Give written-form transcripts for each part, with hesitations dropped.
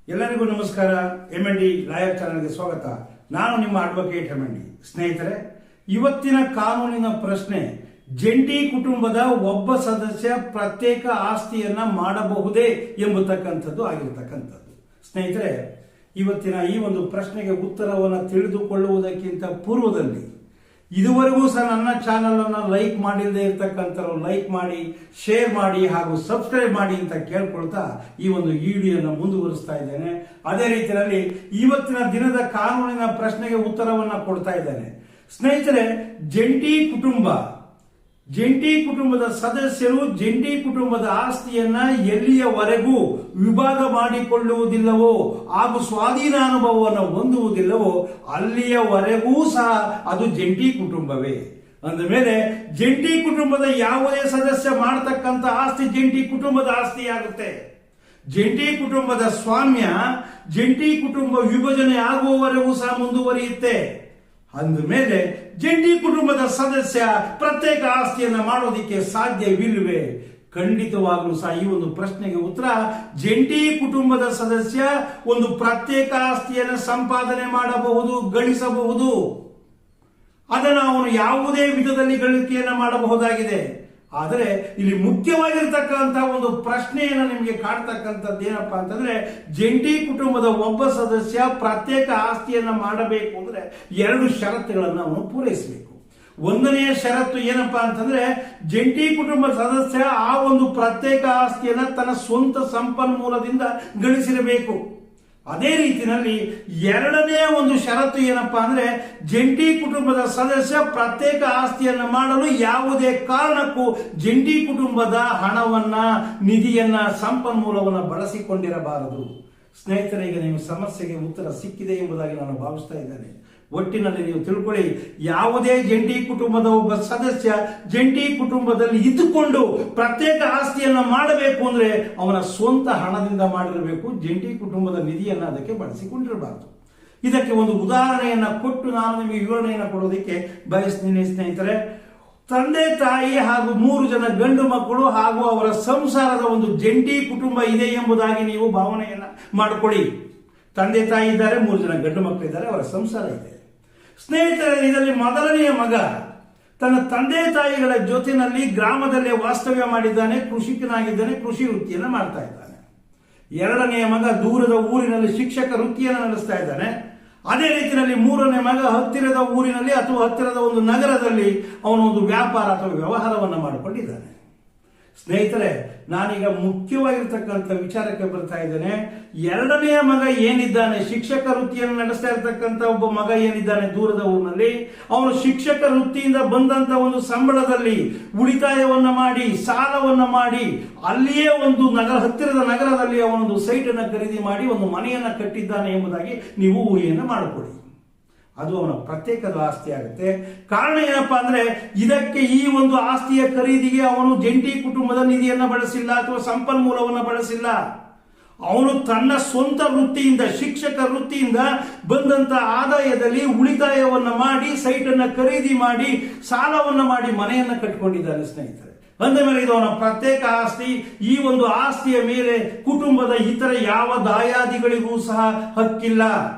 ಎಲ್ಲರಿಗೂ ನಮಸ್ಕಾರ. MND lawyer ಚಾನೆಲ್ಗೆ ಸ್ವಾಗತ. ನಾನು ನಿಮ್ಮ ಅಡ್ವೊಕೇಟ್ MND. ಸ್ನೇಹಿತರೆ, ಇವತ್ತಿನ ಕಾನೂನಿನ ಪ್ರಶ್ನೆ, ಜಂಟಿ ಕುಟುಂಬದ ಒಬ್ಬ ಸದಸ್ಯ ಪ್ರತ್ಯೇಕ ಆಸ್ತಿಯನ್ನ ಮಾಡಬಹುದೇ ಎಂಬತಕ್ಕಂಥದ್ದು ಆಗಿರತಕ್ಕಂಥದ್ದು. ಸ್ನೇಹಿತರೆ, ಇವತ್ತಿನ ಈ ಒಂದು ಪ್ರಶ್ನೆಗೆ ಉತ್ತರವನ್ನು ತಿಳಿದುಕೊಳ್ಳುವುದಕ್ಕಿಂತ ಪೂರ್ವದಲ್ಲಿ ಇದುವರೆಗೂ ಸಹ ನನ್ನ ಚಾನೆಲ್ ಅನ್ನು ಲೈಕ್ ಮಾಡಿಲ್ಲದೆ ಇರತಕ್ಕಂಥವ್ರು ಲೈಕ್ ಮಾಡಿ, ಶೇರ್ ಮಾಡಿ ಹಾಗೂ ಸಬ್ಸ್ಕ್ರೈಬ್ ಮಾಡಿ ಅಂತ ಕೇಳ್ಕೊಳ್ತಾ ಈ ಒಂದು ವಿಡಿಯೋನ ಮುಂದುವರಿಸ್ತಾ ಇದ್ದೇನೆ. ಅದೇ ರೀತಿಯಲ್ಲಿ ಇವತ್ತಿನ ದಿನದ ಕಾನೂನಿನ ಪ್ರಶ್ನೆಗೆ ಉತ್ತರವನ್ನ ಕೊಡ್ತಾ ಇದ್ದೇನೆ. ಸ್ನೇಹಿತರೆ, ಜಂಟಿ ಕುಟುಂಬದ ಸದಸ್ಯರು ಜಂಟಿ ಕುಟುಂಬದ ಆಸ್ತಿಯನ್ನ ಎಲ್ಲಿಯವರೆಗೂ ವಿಭಾಗ ಮಾಡಿಕೊಳ್ಳುವುದಿಲ್ಲವೋ ಹಾಗೂ ಸ್ವಾಧೀನಾನುಭವವನ್ನು ಹೊಂದುವುದಿಲ್ಲವೋ ಅಲ್ಲಿಯವರೆಗೂ ಸಹ ಅದು ಜಂಟಿ ಕುಟುಂಬವೇ. ಅಂದ ಮೇಲೆ ಜಂಟಿ ಕುಟುಂಬದ ಯಾವುದೇ ಸದಸ್ಯ ಮಾಡತಕ್ಕಂಥ ಆಸ್ತಿ ಜಂಟಿ ಕುಟುಂಬದ ಆಸ್ತಿಯಾಗುತ್ತೆ. ಜಂಟಿ ಕುಟುಂಬದ ಸ್ವಾಮ್ಯ ಜಂಟಿ ಕುಟುಂಬ ವಿಭಜನೆ ಆಗುವವರೆಗೂ ಸಹ ಮುಂದುವರಿಯುತ್ತೆ. ಅಂದಮೇಲೆ ಜಂಟಿ ಕುಟುಂಬದ ಸದಸ್ಯ ಪ್ರತ್ಯೇಕ ಆಸ್ತಿಯನ್ನ ಮಾಡೋದಿಕ್ಕೆ ಸಾಧ್ಯವಿಲ್ಲವೇ? ಖಂಡಿತವಾಗಲೂ ಸಹ ಈ ಒಂದು ಪ್ರಶ್ನೆಗೆ ಉತ್ತರ, ಜಂಟಿ ಕುಟುಂಬದ ಸದಸ್ಯ ಒಂದು ಪ್ರತ್ಯೇಕ ಆಸ್ತಿಯನ್ನು ಸಂಪಾದನೆ ಮಾಡಬಹುದು, ಗಳಿಸಬಹುದು. ಅದನ್ನು ಅವನು ಯಾವುದೇ ವಿಧದಲ್ಲಿ ಗಳಿಕೆಯನ್ನ ಮಾಡಬಹುದಾಗಿದೆ. ಆದರೆ ಇಲ್ಲಿ ಮುಖ್ಯವಾಗಿರ್ತಕ್ಕಂಥ ಒಂದು ಪ್ರಶ್ನೆಯನ್ನು ನಿಮಗೆ ಕಾಡ್ತಕ್ಕಂಥದ್ದು ಏನಪ್ಪಾ ಅಂತಂದ್ರೆ, ಜಂಟಿ ಕುಟುಂಬದ ಒಬ್ಬ ಸದಸ್ಯ ಪ್ರತ್ಯೇಕ ಆಸ್ತಿಯನ್ನ ಮಾಡಬೇಕು ಅಂದ್ರೆ 2 ಷರತ್ತುಗಳನ್ನು ಅವನು ಪೂರೈಸಬೇಕು. ಒಂದನೆಯ ಷರತ್ತು ಏನಪ್ಪಾ ಅಂತಂದ್ರೆ, ಜಂಟಿ ಕುಟುಂಬ ಸದಸ್ಯ ಆ ಒಂದು ಪ್ರತ್ಯೇಕ ಆಸ್ತಿಯನ್ನ ತನ್ನ ಸ್ವಂತ ಸಂಪನ್ಮೂಲದಿಂದ ಗಳಿಸಿರಬೇಕು. ಅದೇ ರೀತಿಯಲ್ಲಿ ಎರಡನೇ ಒಂದು ಷರತ್ತು ಏನಪ್ಪಾ ಅಂದ್ರೆ, ಜಂಟಿ ಕುಟುಂಬದ ಸದಸ್ಯ ಪ್ರತ್ಯೇಕ ಆಸ್ತಿಯನ್ನ ಮಾಡಲು ಯಾವುದೇ ಕಾರಣಕ್ಕೂ ಜಂಟಿ ಕುಟುಂಬದ ಹಣವನ್ನ, ನಿಧಿಯನ್ನ, ಸಂಪನ್ಮೂಲವನ್ನ ಬಳಸಿಕೊಂಡಿರಬಾರದು. ಸ್ನೇಹಿತರಿಗೆ ನಿಮ್ಮ ಸಮಸ್ಯೆಗೆ ಉತ್ತರ ಸಿಕ್ಕಿದೆ ಎಂಬುದಾಗಿ ನಾನು ಭಾವಿಸ್ತಾ ಇದ್ದೇನೆ. ಒಟ್ಟಿನಲ್ಲಿ ನೀವು ತಿಳ್ಕೊಳ್ಳಿ, ಯಾವುದೇ ಜಂಟಿ ಕುಟುಂಬದ ಒಬ್ಬ ಸದಸ್ಯ ಜಂಟಿ ಕುಟುಂಬದಲ್ಲಿ ಇದ್ದುಕೊಂಡು ಪ್ರತ್ಯೇಕ ಆಸ್ತಿಯನ್ನ ಮಾಡಬೇಕು ಅಂದ್ರೆ ಅವನ ಸ್ವಂತ ಹಣದಿಂದ ಮಾಡಿರಬೇಕು. ಜಂಟಿ ಕುಟುಂಬದ ನಿಧಿಯನ್ನ ಅದಕ್ಕೆ ಬಳಸಿಕೊಂಡಿರಬಾರದು. ಇದಕ್ಕೆ ಒಂದು ಉದಾಹರಣೆಯನ್ನ ಕೊಟ್ಟು ನಾನು ನಿಮಗೆ ವಿವರಣೆಯನ್ನು ಕೊಡೋದಕ್ಕೆ ಬಯಸ್ತೀನಿ. ಸ್ನೇಹಿತರೆ, ತಂದೆ ತಾಯಿ ಹಾಗೂ 3 ಜನ ಗಂಡು ಮಕ್ಕಳು ಹಾಗೂ ಅವರ ಸಂಸಾರದ ಒಂದು ಜಂಟಿ ಕುಟುಂಬ ಇದೆ ಎಂಬುದಾಗಿ ನೀವು ಭಾವನೆಯನ್ನ ಮಾಡಿಕೊಳ್ಳಿ. ತಂದೆ ತಾಯಿ ಇದ್ದಾರೆ, 3 ಜನ ಗಂಡು ಮಕ್ಕಳಿದ್ದಾರೆ, ಅವರ ಸಂಸಾರ ಇದೆ. ಸ್ನೇಹಿತರೆ, ಇದರಲ್ಲಿ ಮೊದಲನೆಯ ಮಗ ತನ್ನ ತಂದೆ ತಾಯಿಗಳ ಜೊತೆಯಲ್ಲಿ ಗ್ರಾಮದಲ್ಲೇ ವಾಸ್ತವ್ಯ ಮಾಡಿದ್ದಾನೆ, ಕೃಷಿಕನಾಗಿದ್ದಾನೆ, ಕೃಷಿ ವೃತ್ತಿಯನ್ನು ಮಾಡ್ತಾ ಇದ್ದಾನೆ. ಎರಡನೆಯ ಮಗ ದೂರದ ಊರಿನಲ್ಲಿ ಶಿಕ್ಷಕ ವೃತ್ತಿಯನ್ನು ನಡೆಸ್ತಾ ಇದ್ದಾನೆ. ಅದೇ ರೀತಿಯಲ್ಲಿ 3ನೇ ಮಗ ಹತ್ತಿರದ ಊರಿನಲ್ಲಿ ಅಥವಾ ಹತ್ತಿರದ ಒಂದು ನಗರದಲ್ಲಿ ಅವನೊಂದು ವ್ಯಾಪಾರ ಅಥವಾ ವ್ಯವಹಾರವನ್ನು ಮಾಡಿಕೊಂಡಿದ್ದಾನೆ. ಸ್ನೇಹಿತರೆ, ನಾನೀಗ ಮುಖ್ಯವಾಗಿರ್ತಕ್ಕಂಥ ವಿಚಾರಕ್ಕೆ ಬರ್ತಾ ಇದ್ದೇನೆ. ಎರಡನೆಯ ಮಗ ಏನಿದ್ದಾನೆ, ಶಿಕ್ಷಕ ವೃತ್ತಿಯನ್ನು ನಡೆಸ್ತಾ ಇರತಕ್ಕಂಥ ಒಬ್ಬ ಮಗ ಏನಿದ್ದಾನೆ ದೂರದ ಊರಿನಲ್ಲಿ, ಅವನು ಶಿಕ್ಷಕ ವೃತ್ತಿಯಿಂದ ಬಂದಂತ ಒಂದು ಸಂಬಳದಲ್ಲಿ ಉಳಿತಾಯವನ್ನ ಮಾಡಿ, ಸಾಲವನ್ನ ಮಾಡಿ, ಅಲ್ಲಿಯೇ ಒಂದು ಹತ್ತಿರದ ನಗರದಲ್ಲಿ ಅವನೊಂದು ಸೈಟ್ ಅನ್ನು ಖರೀದಿ ಮಾಡಿ ಒಂದು ಮನೆಯನ್ನ ಕಟ್ಟಿದ್ದಾನೆ ಎಂಬುದಾಗಿ ನೀವು ಊಹೆಯನ್ನು ಮಾಡಿಕೊಳ್ಳಿ. ಅದು ಅವನ ಪ್ರತ್ಯೇಕದ ಆಸ್ತಿ ಆಗುತ್ತೆ. ಕಾರಣ ಏನಪ್ಪಾ ಅಂದ್ರೆ, ಇದಕ್ಕೆ ಈ ಒಂದು ಆಸ್ತಿಯ ಖರೀದಿಗೆ ಅವನು ಜಂಟಿ ಕುಟುಂಬದ ನಿಧಿಯನ್ನ ಬಳಸಿಲ್ಲ ಅಥವಾ ಸಂಪನ್ಮೂಲವನ್ನು ಬಳಸಿಲ್ಲ. ಅವನು ತನ್ನ ಸ್ವಂತ ವೃತ್ತಿಯಿಂದ, ಶಿಕ್ಷಕ ವೃತ್ತಿಯಿಂದ ಬಂದಂತ ಆದಾಯದಲ್ಲಿ ಉಳಿತಾಯವನ್ನ ಮಾಡಿ, ಸೈಟ್ ಅನ್ನ ಖರೀದಿ ಮಾಡಿ, ಸಾಲವನ್ನ ಮಾಡಿ ಮನೆಯನ್ನ ಕಟ್ಟಿಕೊಂಡಿದ್ದಾನೆ. ಸ್ನೇಹಿತರೆ, ಅಂದ ಮೇಲೆ ಇದು ಅವನ ಪ್ರತ್ಯೇಕ ಆಸ್ತಿ. ಈ ಒಂದು ಆಸ್ತಿಯ ಮೇಲೆ ಕುಟುಂಬದ ಇತರ ಯಾವ ದಾಯಾದಿಗಳಿಗೂ ಸಹ ಹಕ್ಕಿಲ್ಲ.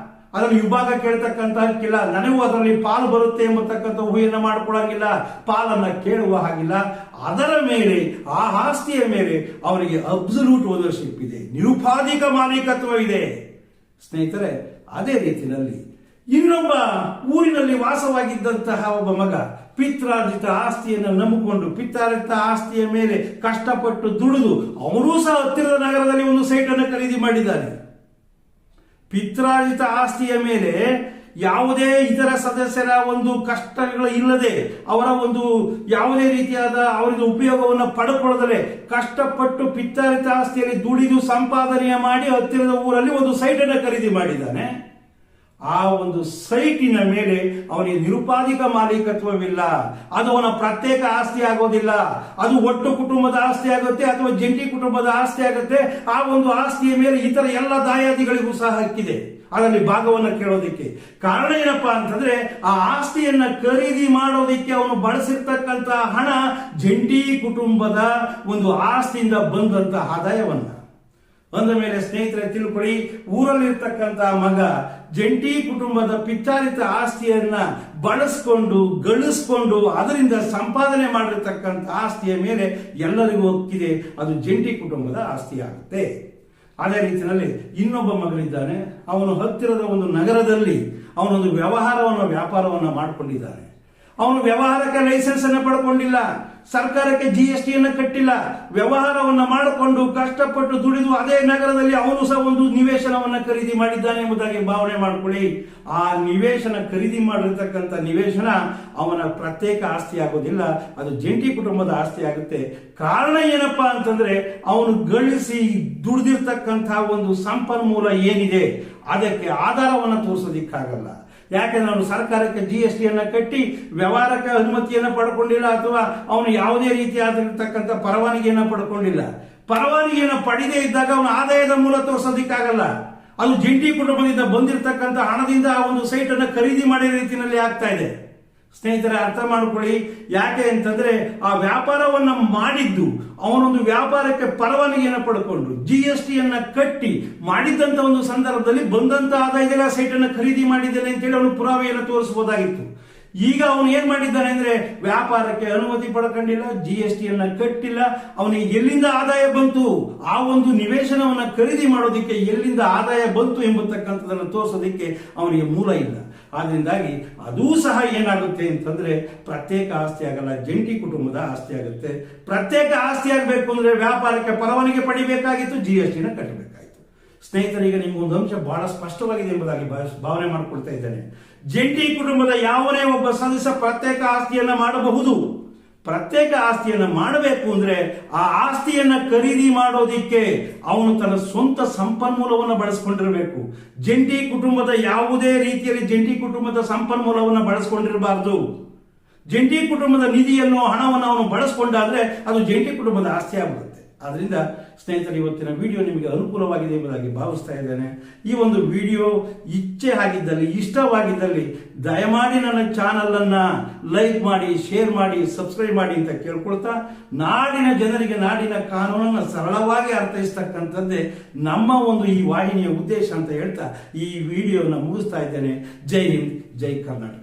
ಅದನ್ನು ವಿಭಾಗ ಕೇಳ್ತಕ್ಕಂಥ ಹಕ್ಕಿಲ್ಲ. ನನಗೂ ಅದರಲ್ಲಿ ಪಾಲು ಬರುತ್ತೆ ಎಂಬತಕ್ಕಂಥ ಊಹೆಯನ್ನು ಮಾಡಿಕೊಳ್ಳಂಗಿಲ್ಲ, ಪಾಲನ್ನ ಕೇಳುವ ಹಾಗಿಲ್ಲ. ಅದರ ಮೇಲೆ, ಆ ಆಸ್ತಿಯ ಮೇಲೆ ಅವನಿಗೆ ಅಬ್ಸಲ್ಯೂಟ್ ಓನರ್ಶಿಪ್ ಇದೆ, ನಿರುಪಾಧಿಕ ಮಾಲೀಕತ್ವ ಇದೆ. ಸ್ನೇಹಿತರೆ, ಅದೇ ರೀತಿಯಲ್ಲಿ ಇನ್ನೊಬ್ಬ ಊರಿನಲ್ಲಿ ವಾಸವಾಗಿದ್ದಂತಹ ಒಬ್ಬ ಮಗ ಪಿತ್ರಾರ್ಜಿತ ಆಸ್ತಿಯನ್ನು ನಂಬಿಕೊಂಡು ಪಿತ್ರಾರ್ಜಿತ ಆಸ್ತಿಯ ಮೇಲೆ ಕಷ್ಟಪಟ್ಟು ದುಡಿದು ಅವರೂ ಸಹ ಹತ್ತಿರದ ನಗರದಲ್ಲಿ ಒಂದು ಸೈಟ್ ಅನ್ನು ಖರೀದಿ ಮಾಡಿದ್ದಾನೆ. ಪಿತ್ರಾರ್ಜಿತ ಆಸ್ತಿಯ ಮೇಲೆ ಯಾವುದೇ ಇತರ ಸದಸ್ಯರ ಒಂದು ಕಷ್ಟಗಳು ಇಲ್ಲದೆ, ಅವರ ಒಂದು ಯಾವುದೇ ರೀತಿಯಾದ ಅವರಿಗೆ ಉಪಯೋಗವನ್ನು ಪಡೆದುಕೊಳ್ಳದಲೇ ಕಷ್ಟಪಟ್ಟು ಪಿತ್ರಾರ್ಜಿತ ಆಸ್ತಿಯಲ್ಲಿ ದುಡಿದು ಸಂಪಾದನೆಯ ಮಾಡಿ ಹತ್ತಿರದ ಊರಲ್ಲಿ ಒಂದು ಸೈಟ್ ಅನ್ನು ಖರೀದಿ ಮಾಡಿದ್ದಾನೆ. ಆ ಒಂದು ಸೈಟಿನ ಮೇಲೆ ಅವನಿಗೆ ನಿರುಪಾಧಿಕ ಮಾಲೀಕತ್ವವಿಲ್ಲ. ಅದು ಅವನ ಪ್ರತ್ಯೇಕ ಆಸ್ತಿ ಆಗೋದಿಲ್ಲ. ಅದು ಒಟ್ಟು ಕುಟುಂಬದ ಆಸ್ತಿ ಆಗುತ್ತೆ ಅಥವಾ ಜಂಟಿ ಕುಟುಂಬದ ಆಸ್ತಿ ಆಗುತ್ತೆ. ಆ ಒಂದು ಆಸ್ತಿಯ ಮೇಲೆ ಇತರ ಎಲ್ಲ ದಾಯಾದಿಗಳಿಗೂ ಸಹ ಹಕ್ಕಿದೆ ಅದರಲ್ಲಿ ಭಾಗವನ್ನು ಕೇಳೋದಿಕ್ಕೆ. ಕಾರಣ ಏನಪ್ಪಾ ಅಂತಂದ್ರೆ, ಆ ಆಸ್ತಿಯನ್ನ ಖರೀದಿ ಮಾಡೋದಿಕ್ಕೆ ಅವನು ಬಳಸಿರ್ತಕ್ಕಂಥ ಹಣ ಜಂಟಿ ಕುಟುಂಬದ ಒಂದು ಆಸ್ತಿಯಿಂದ ಬಂದಂತ ಆದಾಯವನ್ನ. ಅಂದ ಮೇಲೆ ಸ್ನೇಹಿತರೆ ತಿಳ್ಕೊಳ್ಳಿ, ಊರಲ್ಲಿರ್ತಕ್ಕಂಥ ಮಗ ಜಂಟಿ ಕುಟುಂಬದ ಪಿತ್ತಾರಿತ ಆಸ್ತಿಯನ್ನ ಬಳಸ್ಕೊಂಡು ಗಳಿಸ್ಕೊಂಡು ಅದರಿಂದ ಸಂಪಾದನೆ ಮಾಡಿರ್ತಕ್ಕಂಥ ಆಸ್ತಿಯ ಮೇಲೆ ಎಲ್ಲರಿಗೂ ಒಕ್ಕಿದೆ, ಅದು ಜಂಟಿ ಕುಟುಂಬದ ಆಸ್ತಿ ಆಗುತ್ತೆ. ಅದೇ ರೀತಿಯಲ್ಲಿ ಇನ್ನೊಬ್ಬ ಮಗನಿದ್ದಾನೆ, ಅವನು ಹತ್ತಿರದ ಒಂದು ನಗರದಲ್ಲಿ ಅವನೊಂದು ವ್ಯಾಪಾರವನ್ನು ಮಾಡಿಕೊಂಡಿದ್ದಾನೆ. ಅವನು ವ್ಯವಹಾರಕ್ಕೆ ಲೈಸೆನ್ಸ್ ಅನ್ನು ಪಡ್ಕೊಂಡಿಲ್ಲ, ಸರ್ಕಾರಕ್ಕೆ GST ಅನ್ನು ಕಟ್ಟಿಲ್ಲ, ವ್ಯವಹಾರವನ್ನು ಮಾಡಿಕೊಂಡು ಕಷ್ಟಪಟ್ಟು ದುಡಿದು ಅದೇ ನಗರದಲ್ಲಿ ಅವನು ಸಹ ಒಂದು ನಿವೇಶನವನ್ನು ಖರೀದಿ ಮಾಡಿದ್ದಾನೆ ಎಂಬುದಾಗಿ ಭಾವನೆ ಮಾಡಿಕೊಳ್ಳಿ. ಆ ನಿವೇಶನ ಖರೀದಿ ಮಾಡಿರ್ತಕ್ಕಂಥ ನಿವೇಶನ ಅವನ ಪ್ರತ್ಯೇಕ ಆಸ್ತಿ ಆಗೋದಿಲ್ಲ, ಅದು ಜಂಟಿ ಕುಟುಂಬದ ಆಸ್ತಿ ಆಗುತ್ತೆ. ಕಾರಣ ಏನಪ್ಪಾ ಅಂತಂದ್ರೆ, ಅವನು ಗಳಿಸಿ ದುಡಿದಿರ್ತಕ್ಕಂಥ ಒಂದು ಸಂಪನ್ಮೂಲ ಏನಿದೆ ಅದಕ್ಕೆ ಆಧಾರವನ್ನು ತೋರಿಸೋದಿಕ್ಕಾಗಲ್ಲ. ಯಾಕೆಂದ್ರೆ ಅವನು ಸರ್ಕಾರಕ್ಕೆ GST ಅನ್ನ ಕಟ್ಟಿ ವ್ಯವಹಾರಕ್ಕೆ ಅನುಮತಿಯನ್ನು ಪಡ್ಕೊಂಡಿಲ್ಲ, ಅಥವಾ ಅವನು ಯಾವುದೇ ರೀತಿಯಾಗಿರ್ತಕ್ಕಂಥ ಪರವಾನಗಿಯನ್ನು ಪಡ್ಕೊಂಡಿಲ್ಲ. ಪರವಾನಗಿಯನ್ನು ಪಡೆದೇ ಇದ್ದಾಗ ಅವನ ಆದಾಯದ ಮೂಲ ತೋರಿಸೋದಿಕ್ಕಾಗಲ್ಲ. ಅದು ಜಂಟಿ ಕುಟುಂಬದಿಂದ ಬಂದಿರತಕ್ಕಂಥ ಹಣದಿಂದ ಆ ಒಂದು ಸೈಟ್ ಅನ್ನು ಖರೀದಿ ಮಾಡಿದ ರೀತಿಯಲ್ಲಿ ಆಗ್ತಾ ಇದೆ. ಸ್ನೇಹಿತರೆ ಅರ್ಥ ಮಾಡ್ಕೊಳ್ಳಿ, ಯಾಕೆ ಅಂತಂದ್ರೆ ಆ ವ್ಯಾಪಾರವನ್ನ ಮಾಡಿದ್ದು ಅವನೊಂದು ವ್ಯಾಪಾರಕ್ಕೆ ಪರವಾನಗಿಯನ್ನು ಪಡ್ಕೊಂಡು GST ಅನ್ನ ಕಟ್ಟಿ ಮಾಡಿದಂತ ಒಂದು ಸಂದರ್ಭದಲ್ಲಿ ಬಂದಂತ ಆದಾಯದ ಸೈಟ್ ಅನ್ನು ಖರೀದಿ ಮಾಡಿದ್ದೇನೆ ಅಂತೇಳಿ ಅವನು ಪುರಾವೆಯನ್ನು ತೋರಿಸಬಹುದಾಗಿತ್ತು. ಈಗ ಅವನು ಏನ್ ಮಾಡಿದ್ದಾನೆ ಅಂದ್ರೆ, ವ್ಯಾಪಾರಕ್ಕೆ ಅನುಮತಿ ಪಡ್ಕೊಂಡಿಲ್ಲ, GST ಅನ್ನ ಕಟ್ಟಿಲ್ಲ, ಅವನಿಗೆ ಎಲ್ಲಿಂದ ಆದಾಯ ಬಂತು, ಆ ಒಂದು ನಿವೇಶನವನ್ನ ಖರೀದಿ ಮಾಡೋದಿಕ್ಕೆ ಎಲ್ಲಿಂದ ಆದಾಯ ಬಂತು ಎಂಬತಕ್ಕಂಥದನ್ನು ತೋರಿಸೋದಿಕ್ಕೆ ಅವನಿಗೆ ಮೂಲ ಇಲ್ಲ. ಆದ್ರಿಂದಾಗಿ ಅದೂ ಸಹ ಏನಾಗುತ್ತೆ ಅಂತಂದ್ರೆ ಪ್ರತ್ಯೇಕ ಆಸ್ತಿ ಆಗಲ್ಲ, ಜಂಟಿ ಕುಟುಂಬದ ಆಸ್ತಿ ಆಗುತ್ತೆ. ಪ್ರತ್ಯೇಕ ಆಸ್ತಿ ಆಗಬೇಕು ಅಂದ್ರೆ ವ್ಯಾಪಾರಕ್ಕೆ ಪರವಾನಗಿ ಪಡಿಬೇಕಾಗಿತ್ತು, GST ನ ಕಟ್ಟಬೇಕಾಗಿತ್ತು. ಸ್ನೇಹಿತರಿಗೆ ನಿಮ್ಗೊಂದು ಅಂಶ ಬಹಳ ಸ್ಪಷ್ಟವಾಗಿದೆ ಎಂಬುದಾಗಿ ಭಾವನೆ ಮಾಡಿಕೊಳ್ತಾ ಇದ್ದೇನೆ. ಜಂಟಿ ಕುಟುಂಬದ ಯಾವನೇ ಒಬ್ಬ ಸದಸ್ಯ ಪ್ರತ್ಯೇಕ ಆಸ್ತಿಯನ್ನ ಮಾಡಬಹುದು. ಪ್ರತ್ಯೇಕ ಆಸ್ತಿಯನ್ನ ಮಾಡಬೇಕು ಅಂದ್ರೆ ಆ ಆಸ್ತಿಯನ್ನ ಖರೀದಿ ಮಾಡೋದಿಕ್ಕೆ ಅವನು ತನ್ನ ಸ್ವಂತ ಸಂಪನ್ಮೂಲವನ್ನು ಬಳಸ್ಕೊಂಡಿರಬೇಕು. ಜಂಟಿ ಕುಟುಂಬದ ಯಾವುದೇ ರೀತಿಯಲ್ಲಿ ಜಂಟಿ ಕುಟುಂಬದ ಸಂಪನ್ಮೂಲವನ್ನು ಬಳಸ್ಕೊಂಡಿರಬಾರದು. ಜಂಟಿ ಕುಟುಂಬದ ನಿಧಿಯನ್ನು ಹಣವನ್ನು ಅವನು ಬಳಸ್ಕೊಂಡಾದ್ರೆ ಅದು ಜಂಟಿ ಕುಟುಂಬದ ಆಸ್ತಿ ಆಗುತ್ತೆ. ಆದ್ರಿಂದ ಸ್ನೇಹಿತರೆ, ಇವತ್ತಿನ ವಿಡಿಯೋ ನಿಮಗೆ ಅನುಕೂಲವಾಗಿದೆ ಎಂಬುದಾಗಿ ಭಾವಿಸ್ತಾ ಇದ್ದೇನೆ. ಈ ಒಂದು ವಿಡಿಯೋ ಇಚ್ಛೆ ಆಗಿದ್ದಲ್ಲಿ, ಇಷ್ಟವಾಗಿದ್ದಲ್ಲಿ ದಯಮಾಡಿ ನನ್ನ ಚಾನಲ್ ಅನ್ನ ಲೈಕ್ ಮಾಡಿ, ಶೇರ್ ಮಾಡಿ, ಸಬ್ಸ್ಕ್ರೈಬ್ ಮಾಡಿ ಅಂತ ಕೇಳ್ಕೊಳ್ತಾ, ನಾಡಿನ ಜನರಿಗೆ ನಾಡಿನ ಕಾನೂನನ್ನು ಸರಳವಾಗಿ ಅರ್ಥೈಸ್ತಕ್ಕಂಥದ್ದೇ ನಮ್ಮ ಒಂದು ಈ ವಾಹಿನಿಯ ಉದ್ದೇಶ ಅಂತ ಹೇಳ್ತಾ ಈ ವಿಡಿಯೋನ ಮುಗಿಸ್ತಾ ಇದ್ದೇನೆ. ಜೈ ಹಿಂದ್, ಜೈ ಕರ್ನಾಟಕ.